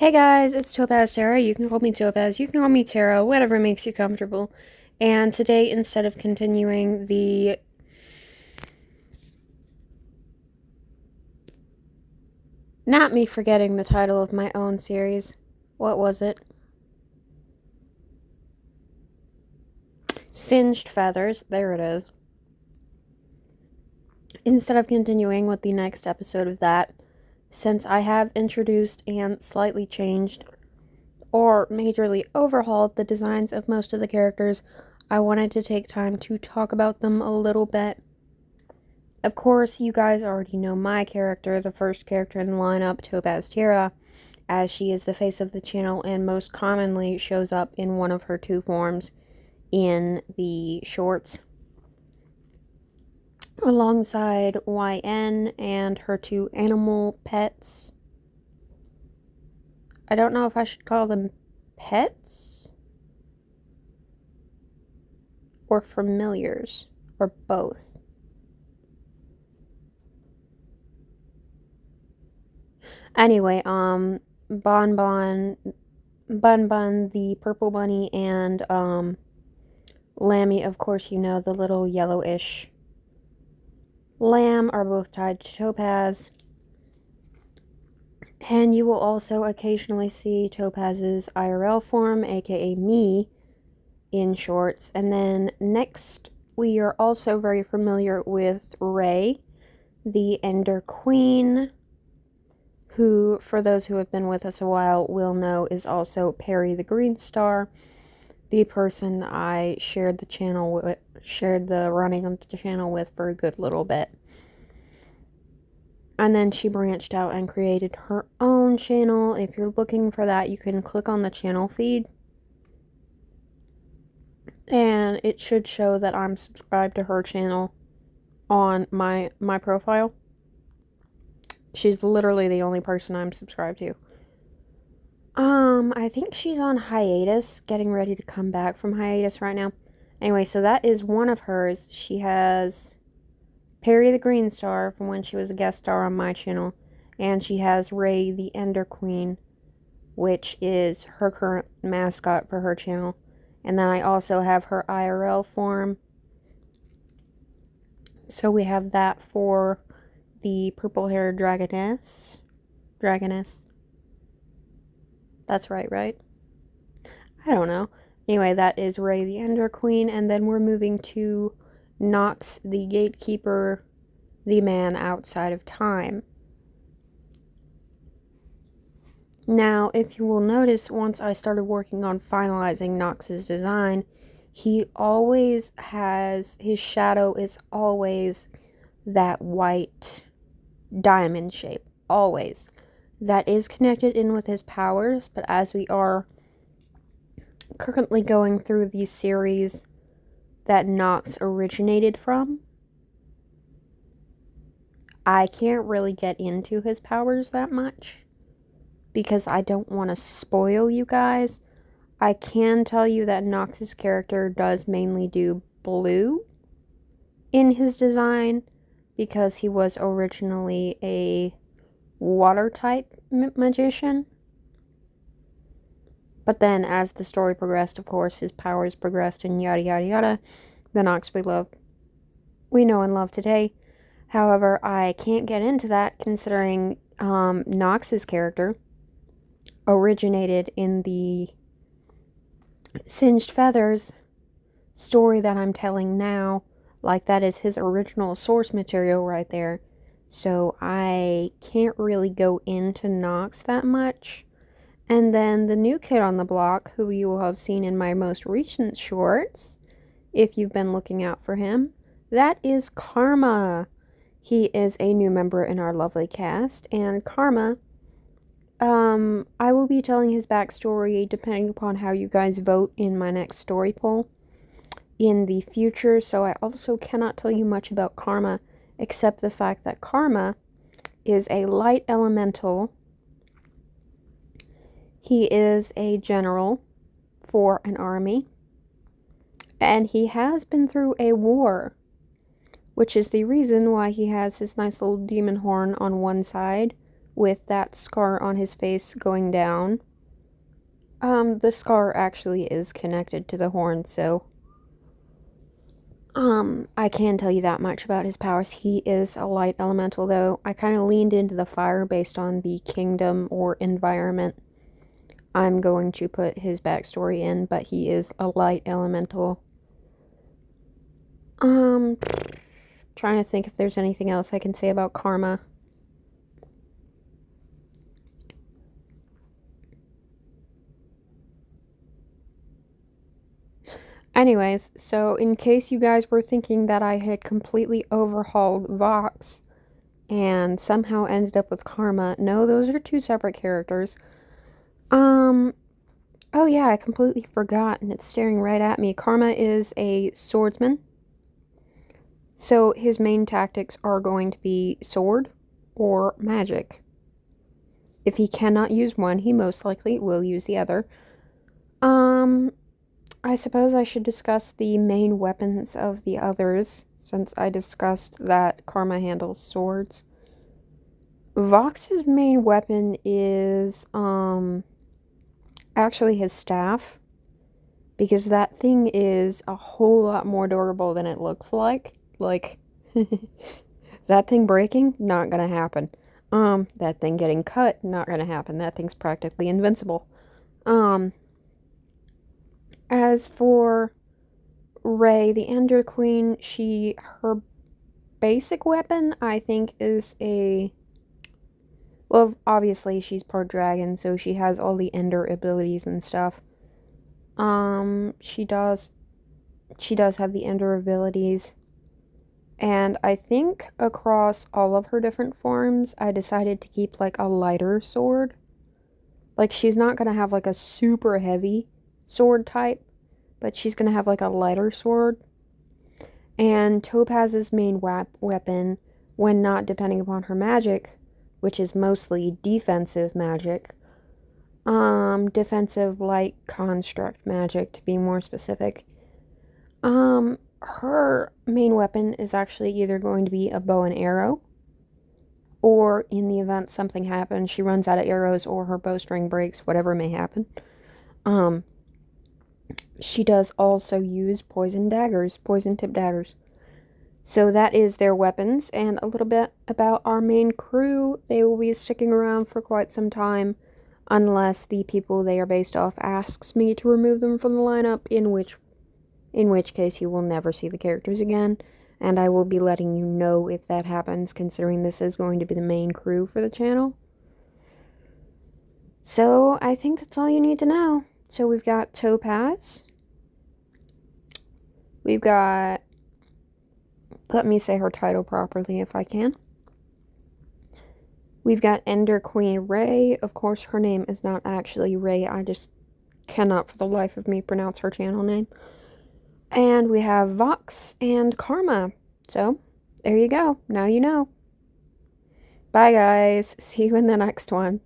Hey guys, it's Topaz Tara. You can call me Topaz, you can call me Tara, whatever makes you comfortable. And today, instead of continuing the not me forgetting the title of my own series, what was it? Singed Feathers, there it is. Instead of continuing with the next episode of that, since I have introduced and slightly changed or majorly overhauled the designs of most of the characters, I wanted to take time to talk about them a little bit. Of course, you guys already know my character, the first character in the lineup, Topaz Tira, as she is the face of the channel and most commonly shows up in one of her two forms in the shorts, alongside YN and her two animal pets. I don't know if I should call them pets or familiars or both. Anyway, Bon Bon, Bun Bun, the purple bunny, and Lammy, of course, you know, the little yellowish lamb, are both tied to Topaz. And you will also occasionally see Topaz's IRL form, aka me, in shorts. And then next, we are also very familiar with Ray, the Ender Queen, who, for those who have been with us a while, will know is also Perry the Green Star, the person I shared the running of the channel with for a good little bit. And then she branched out and created her own channel. If you're looking for that, you can click on the channel feed. And it should show that I'm subscribed to her channel on my profile. She's literally the only person I'm subscribed to. I think she's on hiatus, getting ready to come back from hiatus right now. Anyway, so that is one of hers. She has Perry the Green Star from when she was a guest star on my channel, and she has Ray the Ender Queen, which is her current mascot for her channel. And then I also have her IRL form. So we have that for the purple-haired dragoness. That's right? I don't know. Anyway, that is Ray the Ender Queen, and then we're moving to Nox the Gatekeeper, the man outside of time. Now, if you will notice, once I started working on finalizing Nox's design, he always has, his shadow is always that white diamond shape. Always. That is connected in with his powers, but as we are currently going through the series that Nox originated from, I can't really get into his powers that much because I don't want to spoil you guys. I can tell you that Nox's character does mainly do blue in his design because he was originally a water type magician. But then as the story progressed, of course, his powers progressed and yada yada yada. The Nox we know and love today. However, I can't get into that considering Nox's character originated in the Singed Feathers story that I'm telling now. Like, that is his original source material right there. So I can't really go into Nox that much. And then the new kid on the block, who you will have seen in my most recent shorts, if you've been looking out for him, that is Karma. He is a new member in our lovely cast, and Karma, I will be telling his backstory depending upon how you guys vote in my next story poll in the future, so I also cannot tell you much about Karma, except the fact that Karma is a light elemental. He is a general for an army, and he has been through a war, which is the reason why he has his nice little demon horn on one side with that scar on his face going down. The scar actually is connected to the horn, so I can tell you that much about his powers. He is a light elemental, though. I kind of leaned into the fire based on the kingdom or environment I'm going to put his backstory in, but he is a light elemental. Trying to think if there's anything else I can say about Karma. Anyways, so in case you guys were thinking that I had completely overhauled Vox and somehow ended up with Karma, no, those are two separate characters. Oh yeah, I completely forgot, and it's staring right at me. Karma is a swordsman. So his main tactics are going to be sword or magic. If he cannot use one, he most likely will use the other. I suppose I should discuss the main weapons of the others, since I discussed that Karma handles swords. Vox's main weapon is, actually his staff, because that thing is a whole lot more durable than it looks like. Like, that thing breaking, not gonna happen. That thing getting cut, not gonna happen. That thing's practically invincible. As for Ray, the Ender Queen, her basic weapon, I think, is well, obviously she's part dragon, so she has all the Ender abilities and stuff. She does have the Ender abilities. And I think across all of her different forms, I decided to keep, like, a lighter sword. Like, she's not gonna have, like, a super heavy sword type, but she's gonna have, like, a lighter sword. And Topaz's main weapon, when not depending upon her magic, which is mostly defensive magic, defensive light construct magic to be more specific, her main weapon is actually either going to be a bow and arrow, or in the event something happens, she runs out of arrows or her bowstring breaks, whatever may happen. She does also use poison tip daggers. So that is their weapons, and a little bit about our main crew. They will be sticking around for quite some time, unless the people they are based off asks me to remove them from the lineup, in which case you will never see the characters again, and I will be letting you know if that happens, considering this is going to be the main crew for the channel. So I think that's all you need to know. So we've got Topaz. We've got, let me say her title properly if I can. We've got Ender Queen Ray. Of course, her name is not actually Ray. I just cannot for the life of me pronounce her channel name. And we have Vox and Karma. So, there you go. Now you know. Bye, guys. See you in the next one.